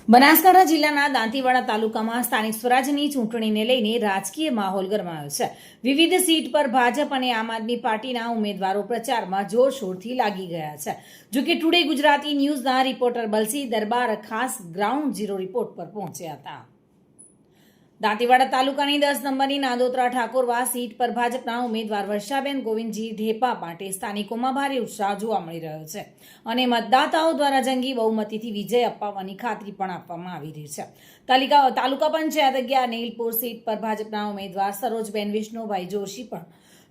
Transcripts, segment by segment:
બનાસકાંઠા જિલ્લાના દાંતીવાડા તાલુકામાં સ્થાનિક સ્વરાજની ચૂંટણીને લઈને રાજકીય માહોલ ગરમાયો છે। વિવિધ સીટ પર ભાજપ અને આમ આદમી પાર્ટીના ઉમેદવારો પ્રચારમાં જોરશોરથી લાગી ગયા છે। જો કે ટુડે ગુજરાતી ન્યૂઝના રિપોર્ટર બલસી દરબાર ખાસ ગ્રાઉન્ડ ઝીરો રિપોર્ટ પર પહોંચ્યા હતા। દાંતીવાડા તાલુકાની 10 નંબરની નાદોત્રા ઠાકોરવા સીટ પર ભાજપના ઉમેદવાર વર્ષાબેન ગોવિંદજી ઢેપા માટે સ્થાનિકોમાં ભારે ઉત્સાહ જોવા મળી રહ્યો છે અને મતદાતાઓ દ્વારા જંગી બહુમતીથી વિજય અપાવવાની ખાતરી પણ આપવામાં આવી રહી છે। તાલુકા પંચાયત 11 નીલપુર સીટ પર ભાજપના ઉમેદવાર સરોજબેન વિષ્ણુભાઈ જોશી પણ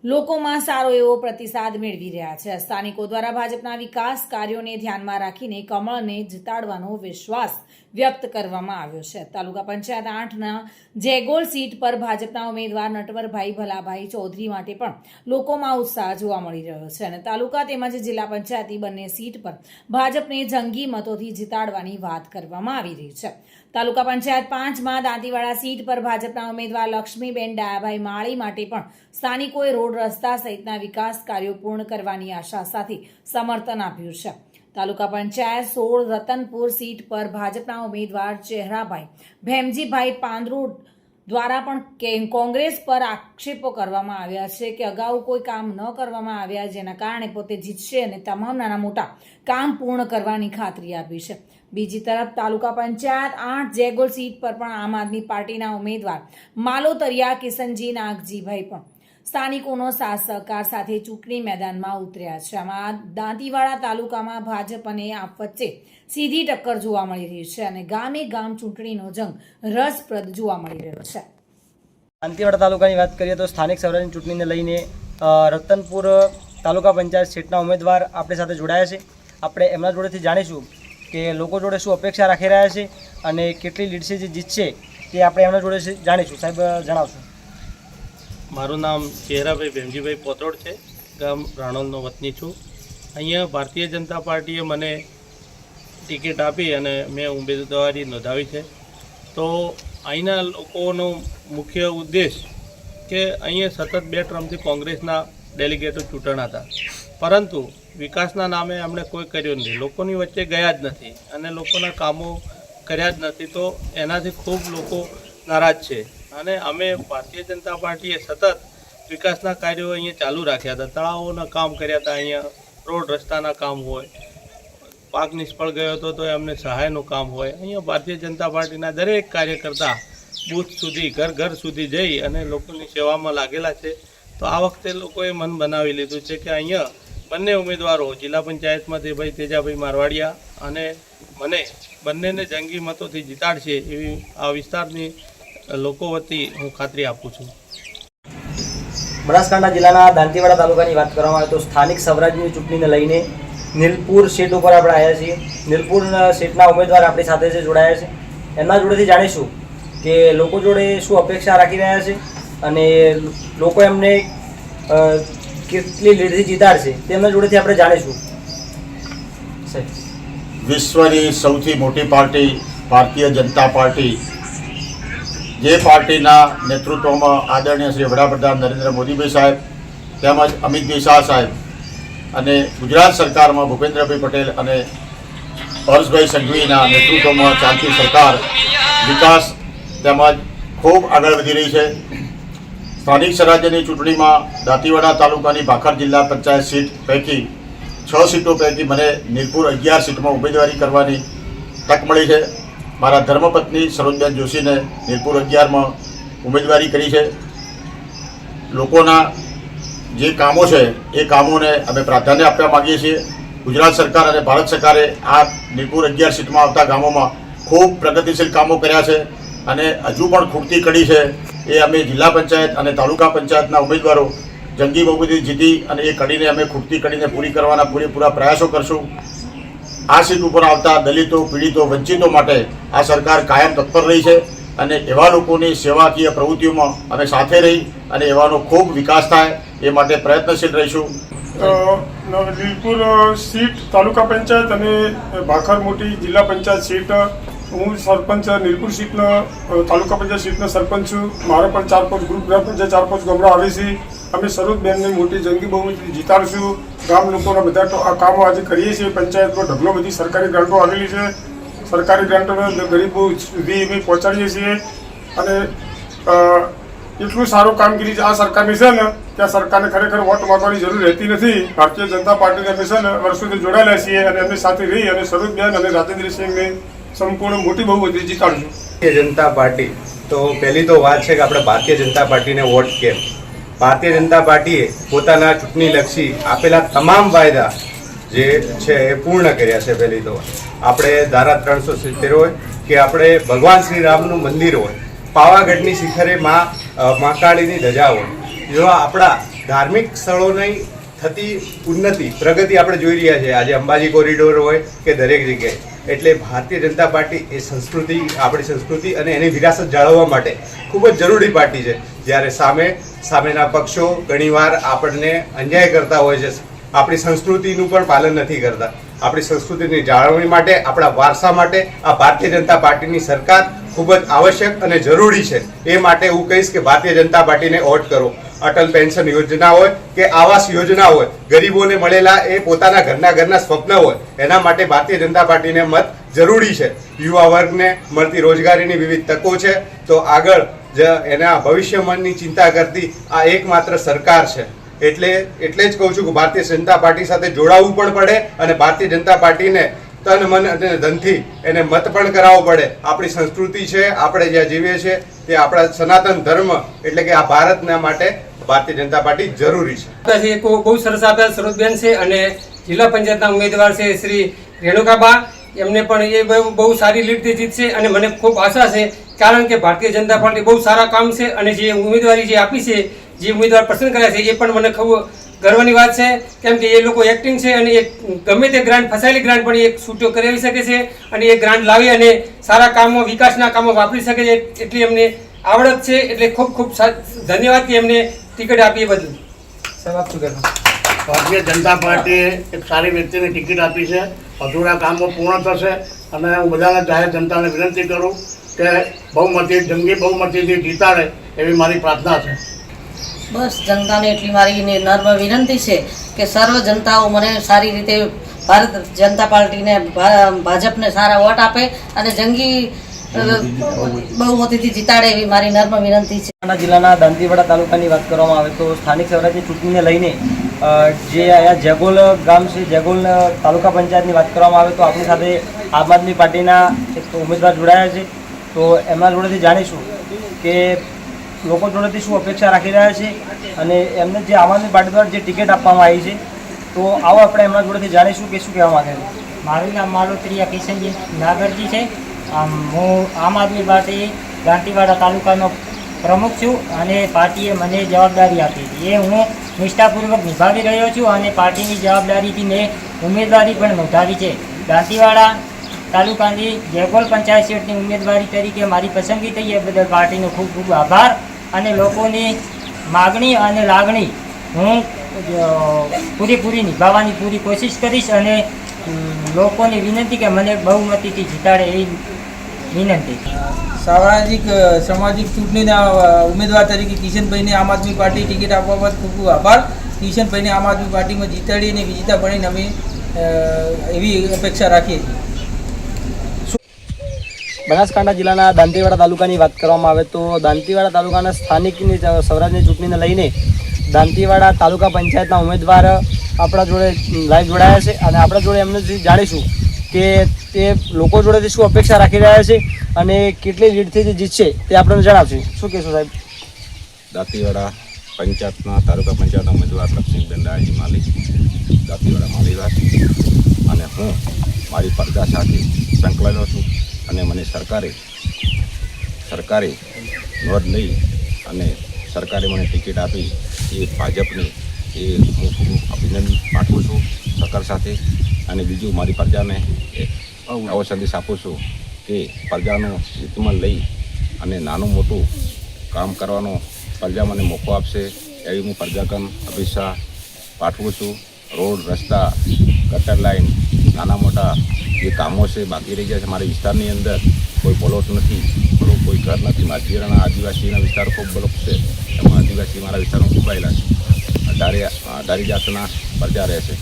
લોકોમાં સારો એવો પ્રતિસાદ મેળવી રહ્યા છે। સ્થાનિકો દ્વારા ભાજપના વિકાસ કાર્યોને ધ્યાનમાં રાખીને કમળને જીતાડવાનો વિશ્વાસ વ્યક્ત કરવામાં આવ્યો છે। તાલુકા પંચાયત 8ના જેગોલ સીટ પર ભાજપના ઉમેદવાર નટવરભાઈ ભલાભાઈ ચૌધરી માટે પણ લોકોમાં ઉત્સાહ જોવા મળી રહ્યો છે અને તાલુકા તેમજ જિલ્લા પંચાયતની બંને સીટ પર ભાજપને જંગી મતોથી જીતાડવાની વાત કરવામાં આવી રહી છે। તાલુકા પંચાયત 5માં દાંતીવાડા સીટ પર ભાજપના ઉમેદવાર લક્ષ્મીબેન ડાયાભાઈ માળી માટે પણ સ્થાનિકોએ રોડ રસ્તા સહિતના વિકાસ કાર્યો પૂર્ણ કરવાની આશા સાથે સમર્થન આપ્યું છે। તાલુકા પંચાયત 16 રતનપુર સીટ પર ભાજપના ઉમેદવાર ચહેરાભાઈ ભેમજીભાઈ પાંદરૂ દ્વારા પણ કોંગ્રેસ પર આક્ષેપો કરવામાં આવ્યા છે કે અગાઉ કોઈ કામ ન કરવામાં આવ્યા, જેના કારણે પોતે જીતશે અને તમામ નાના મોટા કામ પૂર્ણ કરવાની ખાતરી આપી છે। બીજી તરફ તાલુકા પંચાયત 8 જેગોલ સીટ પર પણ આમ આદમી પાર્ટીના ઉમેદવાર માલોતરિયા કિશનજી નાગજીભાઈ પણ સ્થાનિકોનો સાથ સહકાર સાથે ચૂંટણી મેદાનમાં ઉતર્યા છે। આમાં દાંતીવાડા તાલુકામાં ભાજપ અને આપ વચ્ચે સીધી ટક્કર જોવા મળી રહી છે અને ગામે ગામ ચૂંટણીનો જંગ રસપ્રદ જોવા મળી રહ્યો છે। દાંતીવાડા તાલુકાની વાત કરીએ તો સ્થાનિક સ્વરાજની ચૂંટણીને લઈને રતનપુર તાલુકા પંચાયત સીટના ઉમેદવાર આપણી સાથે જોડાયા છે। આપણે એમના જોડેથી જાણીશું કે લોકો જોડે શું અપેક્ષા રાખી રહ્યા છે અને કેટલી લીડથી જે જીતશે તે આપણે એમના જોડે જાણીશું। સાહેબ જણાવશો? મારું નામ ચહેરાભાઈ ભેમજીભાઈ પોતરોડ છે, ગામ રાણોલનો વતની છું। અહીંયા ભારતીય જનતા પાર્ટીએ મને ટિકિટ આપી અને મેં ઉમેદવારી નોંધાવી છે। તો અહીંના લોકોનો મુખ્ય ઉદ્દેશ કે અહીંયા સતત 2 ટર્મથી કોંગ્રેસના ડેલિગેટો ચૂંટણા હતા, પરંતુ વિકાસના નામે એમણે કોઈ કર્યો નથી, લોકોની વચ્ચે ગયા જ નથી અને લોકોના કામો કર્યા જ નથી। તો એનાથી ખૂબ લોકો નારાજ છે અને અમે ભારતીય જનતા પાર્ટીએ સતત વિકાસના કાર્યો અહીંયા ચાલુ રાખ્યા હતા। તળાવોના કામ કર્યા હતા, અહીંયા રોડ રસ્તાના કામ હોય, પાક નિષ્ફળ ગયો હતો તો એમને સહાયનું કામ હોય। અહીંયા ભારતીય જનતા પાર્ટીના દરેક કાર્યકર્તા બૂથ સુધી ઘર ઘર સુધી જઈ અને લોકોની સેવામાં લાગેલા છે। તો આ વખતે લોકોએ મન બનાવી લીધું છે કે અહીંયા બંને ઉમેદવારો જિલ્લા પંચાયતમાંથી ભાઈ તેજાભાઈ મારવાડિયા અને મને બંનેને જંગી મતોથી જીતાડશે એવી આ વિસ્તારની લોકો વતી હું ખાતરી આપું છું। બનાસકાંઠા જિલ્લાના દાંતીવાડા તાલુકાની વાત કરવામાં આવે તો સ્થાનિક સ્વરાજની ચૂંટણીને લઈને નીલપુર સીટ ઉપર આપણે આવ્યા છીએ। નીલપુર સીટના ઉમેદવાર આપણી સાથે જે જોડાયા છે એમના જોડેથી જાણીશું કે લોકો જોડે શું અપેક્ષા રાખી રહ્યા છે અને લોકો એમને કેટલી લીડથી જીતાડશે તેમના જોડેથી આપણે જાણીશું। વિશ્વની સૌથી મોટી પાર્ટી ભારતીય જનતા પાર્ટી, જે પાર્ટીના નેતૃત્વમાં આદરણીય શ્રી વડાપ્રધાન નરેન્દ્ર મોદીભાઈ સાહેબ તેમજ અમિતભાઈ શાહ સાહેબ અને ગુજરાત સરકારમાં ભૂપેન્દ્રભાઈ પટેલ અને હર્ષભાઈ સંઘવીના નેતૃત્વમાં ચાલતી સરકાર વિકાસ તેમજ ખૂબ આગળ વધી રહી છે। સ્થાનિક સ્વરાજ્યની ચૂંટણીમાં દાંતીવાડા તાલુકાની ભાખર જિલ્લા પંચાયત સીટ પૈકી 6 સીટો પૈકી મને નીલપુર 11 સીટમાં ઉમેદવારી કરવાની તક મળી છે। મારા ધર્મપત્ની સરોજબેન જોશીને નીલપુર 11માં ઉમેદવારી કરી છે। લોકોના જે કામો છે એ કામોને અમે પ્રાધાન્ય આપવા માગીએ છીએ। ગુજરાત સરકાર અને ભારત સરકારે આ નીલપુર 11 સીટમાં આવતા ગામોમાં ખૂબ પ્રગતિશીલ કામો કર્યા છે અને હજુ પણ ખૂટતી કડી છે એ અમે જિલ્લા પંચાયત અને તાલુકા પંચાયતના ઉમેદવારો જંગી બહુમતી જીતી અને એ કડીને અમે ખૂટતી કડીને પૂરી કરવાના પૂરેપૂરા પ્રયાસો કરશું। આ સીટ ઉપર આવતા દલિતો, પીડિતો, વંચિતો માટે આ સરકાર કાયમ તત્પર રહી છે અને એવા લોકોની સેવાકીય પ્રવૃત્તિઓમાં અમે સાથે રહી અને એવાનો ખૂબ વિકાસ થાય એ માટે પ્રયત્નશીલ રહીશું। નીલપુર સીટ તાલુકા પંચાયત અને ભાખર મોટી જિલ્લા પંચાયત સીટ હું સરપંચ નીલપુર સીટના તાલુકા પંચાયત સીટના સરપંચ છું। મારો પણ 4-5 ગ્રુપ ગ્રામ પંચાયત 4-5 ગામડા આવે છે। અમે સરોજબેનને મોટી જંગી બહુમતીથી જીતાડશું। ગામ લોકોના બધા કામો આજે કરીએ છીએ। પંચાયતમાં ઢગલો બધી સરકારી ગ્રાન્ટો આવેલી છે। સરકારી ગ્રાન્ટ ગરીબો સુધી એવી પહોંચાડીએ છીએ અને એટલું સારું કામગીરી આ સરકારની છે ને કે આ સરકારને ખરેખર વોટ માંગવાની જરૂર રહેતી નથી. ભારતીય જનતા પાર્ટીને અમે છે ને વર્ષોથી જોડાયેલા છીએ અને એમની સાથે રહી અને સરોજબેન અને રાજેન્દ્રસિંહને સંપૂર્ણ મોટી બહુમતીથી જીતાડશું. ભારતીય જનતા પાર્ટી તો પહેલી તો વાત છે કે આપણે ભારતીય જનતા પાર્ટીને વોટ કેમ. ભારતીય જનતા પાર્ટીએ પોતાના ચૂંટણીલક્ષી આપેલા તમામ વાયદા જે છે એ પૂર્ણ કર્યા છે. પહેલી તો આપણે ધારા 370 હોય કે આપણે ભગવાન શ્રી રામનું મંદિર હોય, પાવાગઢની શિખરે મહાકાળીની ધજા હોય, જેવા આપણા ધાર્મિક સ્થળોની થતી ઉન્નતિ પ્રગતિ આપણે જોઈ રહ્યા છીએ. આજે અંબાજી કોરિડોર હોય કે દરેક જગ્યાએ, એટલે ભારતીય જનતા પાર્ટી એ સંસ્કૃતિ, આપણી સંસ્કૃતિ અને એની વિરાસત જાળવવા માટે ખૂબ જ જરૂરી પાર્ટી છે. જ્યારે સામેના પક્ષો ઘણીવાર આપણને અન્યાય કરતા હોય છે, આપણી સંસ્કૃતિનું પણ પાલન નથી કરતા. આપણી સંસ્કૃતિની જાળવણી માટે, આપણા વારસા માટે આ ભારતીય જનતા પાર્ટીની સરકાર ખૂબ જ આવશ્યક અને જરૂરી છે. એ માટે હું કહીશ કે ભારતીય જનતા પાર્ટીને વોટ કરો. અટલ પેન્શન યોજના હોય કે આવાસ યોજના હોય, ગરીબોને મળેલા એ પોતાના ઘરના સ્વપ્ન હોય, એના માટે ભારતીય જનતા પાર્ટીને મત જરૂરી છે. યુવા વર્ગને મળતી રોજગારીની વિવિધ તકો છે, તો આગળ એના ભવિષ્યની ચિંતા કરતી આ એકમાત્ર સરકાર છે. એટલે જ કહું છું કે ભારતીય જનતા પાર્ટી સાથે જોડાવવું પણ પડે અને ભારતીય જનતા પાર્ટીને તન મન અને ધનથી એને મત પણ કરાવવો પડે. આપણી સંસ્કૃતિ છે, આપણે જ્યાં જીવીએ છીએ તે આપણા સનાતન ધર્મ એટલે કે આ ભારતના માટે ભારતીય જનતા પાર્ટી જરૂરી છે. બહુ સરસ આપ્યા સરોજબેન છે અને જિલ્લા પંચાયતના ઉમેદવાર છે શ્રી રેણુકાબા, એમને પણ એ બહુ સારી લીડથી જીતશે અને મને ખૂબ આશા છે, કારણ કે ભારતીય જનતા પાર્ટી બહુ સારા કામ છે અને જે ઉમેદવારી જે આપી છે, જે ઉમેદવાર પસંદ કર્યા છે એ પણ મને ખૂબ ગર્વની વાત છે. કેમ કે એ લોકો એક્ટિંગ છે અને એ ગમે તે ગ્રાન્ટ, ફસાયેલી ગ્રાન્ટ પણ એ છૂટો કરાવી શકે છે અને એ ગ્રાન્ટ લાવી અને સારા કામો, વિકાસના કામો વાપરી શકે છે, એટલી એમને આવડત છે. એટલે ખૂબ ખૂબ ધન્યવાદ કે એમને ટિકિટ આપી એ બદલ. ભારતીય જનતા પાર્ટીએ એક સારી વ્યક્તિને ટિકિટ આપી છે. અધૂરા કામો પૂર્ણ થશે અને હું બધાને જાહેર જનતાને વિનંતી કરું કે જંગી બહુમતીથી જીતાડે એવી મારી પ્રાર્થના છે. બસ જનતાને એટલી મારી નર્મ વિનંતી છે કે સર્વ જનતાઓ મને સારી રીતે ભારત જનતા પાર્ટીને, ભાજપને સારા વોટ આપે અને જંગી બહુમતીથી જીતાડે એવી મારી નર્મ વિનંતી છે. બનાસકાંઠા જિલ્લાના દાંતીવાડા તાલુકાની વાત કરવામાં આવે તો સ્થાનિક સ્વરાજ્ય ચૂંટણીને લઈને જે અહીંયા જેગોલ ગામ છે, જેગોલ તાલુકા પંચાયતની વાત કરવામાં આવે તો આપણી સાથે આમ આદમી પાર્ટીના એક ઉમેદવાર જોડાયા છે. તો એમના જોડેથી જાણીશું કે લોકો જોડેથી શું અપેક્ષા રાખી રહ્યા છે અને એમને જે આમ આદમી પાર્ટી દ્વારા જે ટિકિટ આપવામાં આવી છે, તો આવો આપણે એમના જોડેથી જાણીશું કે શું કહેવા માગે છે. મારું નામ માલોત્રિયા કિશનજી નાગરજી છે. હું આમ આદમી પાર્ટી દાંતીવાડા તાલુકાનો પ્રમુખ છું અને પાર્ટીએ મને જવાબદારી આપી હતી, એ હું નિષ્ઠાપૂર્વક નિભાવી રહ્યો છું અને પાર્ટીની જવાબદારીથી મેં ઉમેદવારી પણ નોંધાવી છે. દાંતીવાડા તાલુકાની જેગોલ પંચાયત સીટની ઉમેદવારી તરીકે મારી પસંદગી થઈ એ બદલ પાર્ટીનો ખૂબ ખૂબ આભાર અને લોકોની માગણી અને લાગણી હું પૂરેપૂરી નિભાવવાની પૂરી કોશિશ કરીશ અને લોકોની વિનંતી કે મને બહુમતીથી જીતાડે એવી વિનંતી. સામાજિક ચૂંટણીના ઉમેદવાર તરીકે કિશનભાઈને આમ આદમી પાર્ટી ટિકિટ આપવા બાદ ખૂબ ખૂબ આભાર. કિશનભાઈને આમ આદમી પાર્ટીમાં જીતાડીને વિજેતા બનીને અમે એવી અપેક્ષા રાખીએ છીએ. બનાસકાંઠા જિલ્લાના દાંતીવાડા તાલુકાની વાત કરવામાં આવે તો દાંતીવાડા તાલુકાના સ્થાનિકની સ્વરાજની ચૂંટણીને લઈને દાંતીવાડા તાલુકા પંચાયતના ઉમેદવાર આપણા જોડે લાઈવ જોડાયા છે અને આપણા જોડે એમને જાણીશું કે તે લોકો જોડેથી શું અપેક્ષા રાખી રહ્યા છે અને કેટલી લીડથી જીતશે તે આપણને જણાવશે. શું કહેશો સાહેબ? દાંતીવાડા પંચાયતના તાલુકા પંચાયતના ઉમેદવાર લક્ષ્મીબેન રાયજી માલી, દાંતીવાડા માલીવાસ, અને હું મારી સ્પર્ધા સાથે સંકળાયેલો છું અને મને સરકારે નોંધ લઈ અને સરકારે મને ટિકિટ આપી એ ભાજપને એ હું ખૂબ અભિનંદન પાઠવું છું સરકાર સાથે. અને બીજું મારી પ્રજાને આવો સંદેશ આપું છું કે પ્રજાનો હિતમાં લઈ અને નાનું મોટું કામ કરવાનો પ્રજા મને મોકો આપશે એવી હું પ્રજાગણ અપેક્ષા પાઠવું છું. રોડ, રસ્તા, ગટર લાઈન, નાના મોટા જે કામો છે બાકી રહી ગયા છે મારા વિસ્તારની અંદર, કોઈ પ્લોટ નથી, કોઈ ઘર નથી. મારા જીરાના આદિવાસીના વિસ્તાર ખૂબ બ્લોક છે, એમાં આદિવાસી મારા વિસ્તારમાં ખૂબ આવેલા છે. 18 જાતના પ્રજા રહે છે,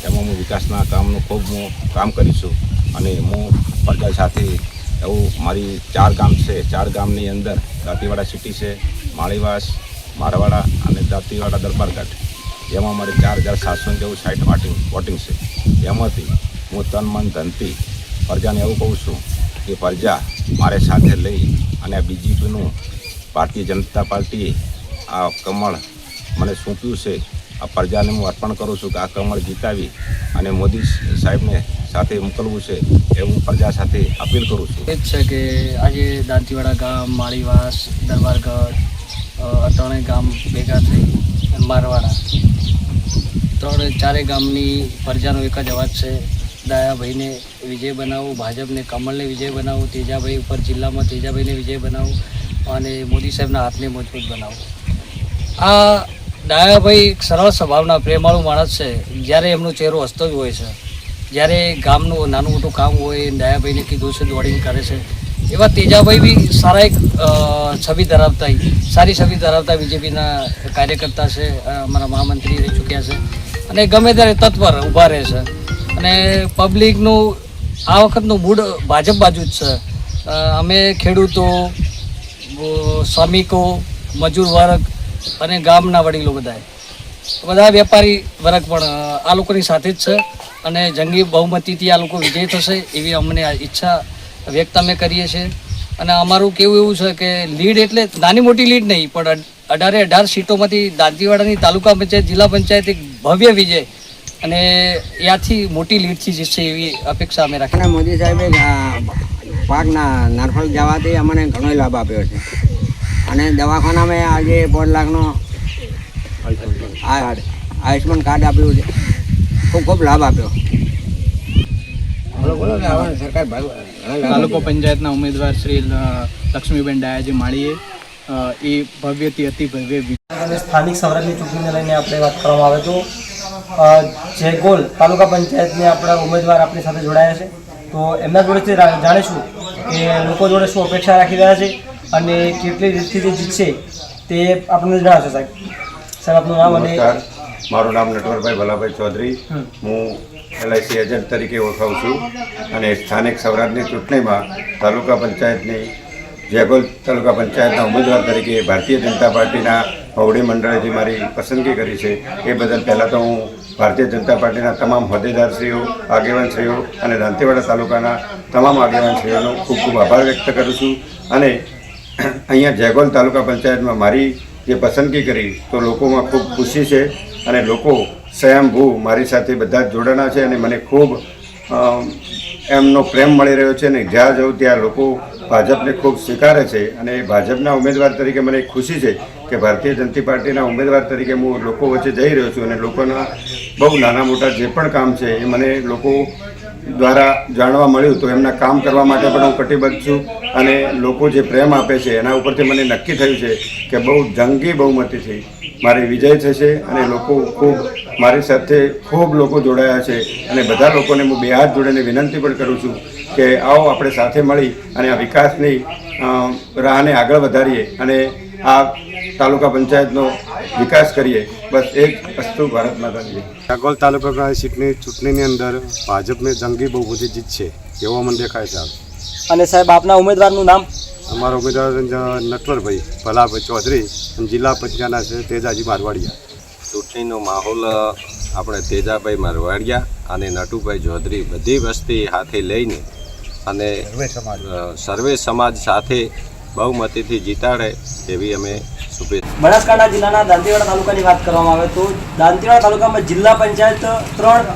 એમાં હું વિકાસના કામનું ખૂબ હું કામ કરીશું. અને હું પ્રજા સાથે એવું મારી 4 ગામ છે, 4 ગામની અંદર દાંતીવાડા સિટી છે, માળીવાસ, મારવાડા અને દાંતીવાડા દરબારગઢ, એમાં મારે 4700 જેવું સાઇટ વોટિંગ છે. એમાંથી હું તન મન ધનથી પ્રજાને એવું કહું છું કે પ્રજા મારે સાથે લઈ અને આ બીજેપીનું ભારતીય જનતા પાર્ટીએ આ કમળ મને સોંપ્યું છે. આ પ્રજાને હું અર્પણ કરું છું કે આ કમળ જીતાવી અને મોદી સાહેબને સાથે મોકલવું છે એવું પ્રજા સાથે અપીલ કરું છું. એ જ છે કે આજે દાંતીવાડા ગામ, માળીવાસ, દરબારગઢ ત્રણેય ગામ ભેગા થઈ મારવાડા 4 ગામની પ્રજાનો એક જ અવાજ છે, દયાભાઈને વિજય બનાવવું, ભાજપને કમળને વિજય બનાવવું, તેજાભાઈ ઉપર જિલ્લામાં તેજાભાઈને વિજય બનાવવું અને મોદી સાહેબના હાથને મજબૂત બનાવવું. આ દયાભાઈ એક સરળ સ્વભાવના પ્રેમાળુ માણસ છે. જ્યારે એમનો ચહેરો હસતો જ હોય છે, જ્યારે ગામનું નાનું મોટું કામ હોય દયાભાઈને કીધું છે દોડીને કરે છે. એવા તેજાભાઈ બી સારા એક છબી ધરાવતા બીજેપીના કાર્યકર્તા છે, અમારા મહામંત્રી રહી ચૂક્યા છે અને ગમે ત્યારે તત્પર ઊભા રહે છે. અને પબ્લિકનું આ વખતનું મૂડ ભાજપ બાજુ જ છે. અમે ખેડૂતો, શ્રમિકો, મજૂર વર્ગ અને ગામના વડીલો બધા વેપારી વર્ગ પણ આ લોકોની સાથે જ છે અને જંગી બહુમતીથી આ લોકો વિજય થશે એવી અમને ઈચ્છા વ્યક્ત અમે કરીએ છીએ. અને અમારું કેવું એવું છે કે લીડ એટલે નાની મોટી લીડ નહીં, પણ 18 સીટોમાંથી દાંતીવાડાની તાલુકા પંચાયત, જિલ્લા પંચાયત એક ભવ્ય વિજય અને ત્યાંથી મોટી લીડથી જીતશે એવી અપેક્ષા અમે રાખીએ. મોદી સાહેબે પાકના નરફળ જવાથી અમને ઘણો લાભ આપ્યો છે અને દવાખાનામાં આજે 1.5 લાખનો આયુષ્માન કાર્ડ આપ્યું છે. ખૂબ લાભ આપ્યો. તાલુકો પંચાયતના ઉમેદવાર શ્રી લક્ષ્મીબેન ડાયાજી માળીએ એ ભવ્યથી અતિ ભવ્ય અને સ્થાનિક સ્વરાજની ચૂંટણીને લઈને આપણે વાત કરવામાં આવે તો જેગોલ તાલુકા પંચાયતને આપણા ઉમેદવાર આપણી સાથે જોડાયા છે, તો એમના જોડેથી જાણીશું કે લોકો જોડે શું અપેક્ષા રાખી રહ્યા છે અને કેટલી રીતથી જે જીતશે તે આપણને જણાવશે. સાહેબ આપનું નામ? અને મારું નામ નટવરભાઈ ભલાભાઈ ચૌધરી, હું LIC એજન્ટ તરીકે ઓળખાવું છું અને સ્થાનિક સ્વરાજની ચૂંટણીમાં તાલુકા પંચાયતની જેગોલ તાલુકા પંચાયતના ઉમેદવાર તરીકે ભારતીય જનતા પાર્ટીના હોવડી મંડળેથી મારી પસંદગી કરી છે. એ બદલ પહેલાં તો હું ભારતીય જનતા પાર્ટીના તમામ હોદ્દેદારશ્રીઓ, આગેવાનશ્રીઓ અને દાંતીવાડા તાલુકાના તમામ આગેવાનશ્રીઓનો ખૂબ ખૂબ આભાર વ્યક્ત કરું છું. અને અહીંયા જેગોલ તાલુકા પંચાયતમાં મારી જે પસંદગી કરી તો લોકોમાં ખૂબ ખુશી છે અને લોકો સ્વયંભૂ મારી સાથે બધા જ જોડાણા છે અને મને ખૂબ એમનો પ્રેમ મળી રહ્યો છે અને જ્યાં જઉં ત્યાં લોકો ભાજપને ખૂબ સ્વીકારે છે. અને ભાજપના ઉમેદવાર તરીકે મને ખુશી છે કે ભારતીય જનતા પાર્ટીના ઉમેદવાર તરીકે હું લોકો વચ્ચે જઈ રહ્યો છું અને લોકોના બહુ નાના મોટા જે પણ કામ છે એ મને લોકો દ્વારા જાણવા મળ્યું તો એમના કામ કરવા માટે પણ હું કટિબદ્ધ છું. અને લોકો જે પ્રેમ આપે છે એના ઉપરથી મને નક્કી થયું છે કે બહુ જંગી બહુમતીથી મારી વિજય થશે અને લોકો ખૂબ મારી સાથે ખૂબ લોકો જોડાયા છે. અને બધા લોકોને હું 2 હાથ જોડીને વિનંતી પણ કરું છું કે આવો આપણે સાથે મળી અને આ વિકાસની રાહને આગળ વધારીએ અને આ તાલુકા પંચાયતનો વિકાસ કરીએ. બસ એ જ વસ્તુ ભારત માતાની. જેગોલ તાલુકા સીટની ચૂંટણીની અંદર ભાજપને જંગી બહુમતી જીતશે એવો મને દેખાય છે. અને સાહેબ આપના ઉમેદવારનું નામ? અમારા ઉમેદવાર નટવરભાઈ ભલાભાઈ ચૌધરી અને જિલ્લા પંચાયતના છે તેજાજી મારવાડિયા. ચૂંટણીનો માહોલ આપણે તેજાભાઈ મારવાડિયા અને નટુભાઈ ચૌધરી બધી વસ્તી હાથે લઈને અને સર્વે સમાજ સાથે બહુમતીથી જીતાડે એવી અમે શુભેચ્છા. બનાસકાંઠા જિલ્લાના દાંતીવાડા તાલુકાની વાત કરવામાં આવે તો દાંતીવાડા તાલુકામાં જિલ્લા પંચાયત 3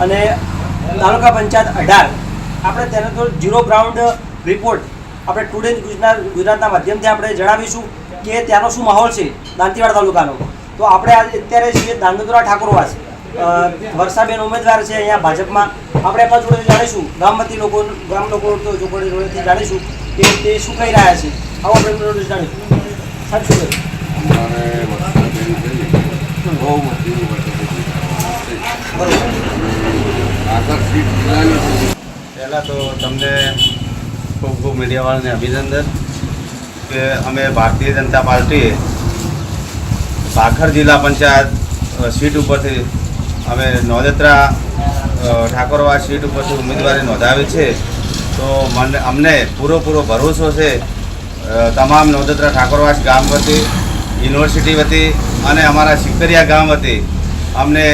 અને તાલુકા પંચાયત 18. આપણે તેને તો 0 ગ્રાઉન્ડ રિપોર્ટ આપણે ટુડે ગુજરાતના માધ્યમથી આપણે જણાવીશું કે ત્યાંનો શું માહોલ છે દાંતીવાડા તાલુકાનો. તો આપણે અત્યારે છીએ દાંડોદરા ઠાકોરવાસ. વર્ષાબેન ઉમેદવાર છે અહીંયા ભાજપમાં. આપણે એમના જોડે જાણીશું, ગામ લોકો જોડેથી જાણીશું કે તે શું કહી રહ્યા છે. આવો આપણે એમના જોડે જાણીશું. સાચું પહેલાં તો તમને ખૂબ ખૂબ મીડિયાવાળાને અભિનંદન કે અમે ભારતીય જનતા પાર્ટીએ ભાખર જિલ્લા પંચાયત સીટ ઉપરથી અમે નોંધેત્રા ઠાકોરવાડ સીટ ઉપરથી ઉમેદવારી નોંધાવી છે તો અમને પૂરો ભરોસો છે તમામ નોંદોત્રા ઠાકોરવાડ ગામ વતી, યુનિવર્સિટી વતી અને અમારા સિકરિયા ગામ વતી અમને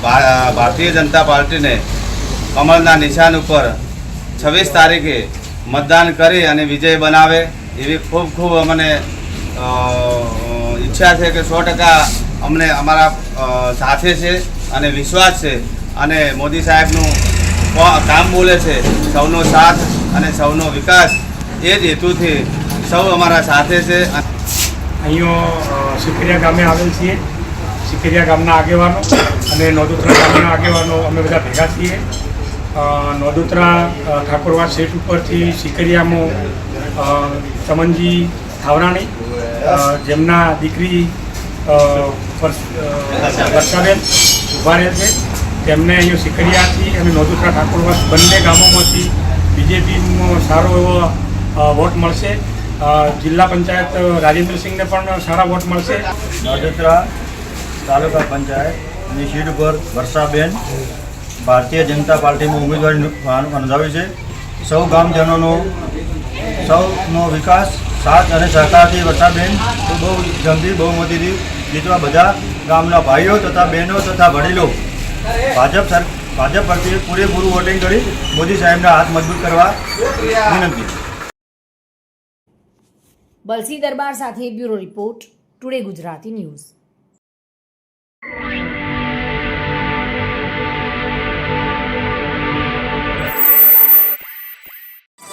ભારતીય જનતા પાર્ટીને કમળના નિશાન ઉપર 26 તારીખે મતદાન કરી અને વિજય બનાવે એવી ખૂબ અમને ઈચ્છા છે કે 100% અમને અમારા સાથે છે અને વિશ્વાસ છે અને મોદી સાહેબનું કામ બોલે છે સૌનો સાથ અને સૌનો વિકાસ એ જ હેતુથી સૌ અમારા સાથે છે. અહીંયા સિકરિયા ગામે આવેલ છીએ. સિકરિયા ગામના આગેવાનો અને નોંદોત્રા ગામના આગેવાનો અમે બધા ભેગા છીએ. નોંદોત્રા ઠાકોરવાડ સીટ ઉપરથી સિકરિયામાં ચમનજી થાવરાણી જેમના દીકરી વર્ષાબેન ઊભા રહે છે તેમને અહીંયા સિકરિયાથી અને નોંદોત્રા ઠાકોરવાડ બંને ગામોમાંથી બીજેપીનો સારો એવો વોટ મળશે. જિલ્લા પંચાયત રાજેન્દ્રસિંહને પણ સારા વોટ મળશે. નોંદોત્રા તાલુકા પંચાયતની સીટ ઉપર વર્ષાબેન ભારતીય જનતા પાર્ટીમાં ઉમેદવારી નોંધાવી છે. સૌ ગામજનોનો સૌનો વિકાસ સાથ અને સહકારથી વર્ષાબેન તો બહુ ગંભીર બહુમતીથી જીતવા બધા ગામના ભાઈઓ તથા બહેનો તથા વડીલો ભાજપ પરથી પૂરેપૂરું વોટિંગ કરી મોદી સાહેબના હાથ મજબૂત કરવા વિનંતી. બલસી દરબાર સાથે bureau report, today Gujarati news.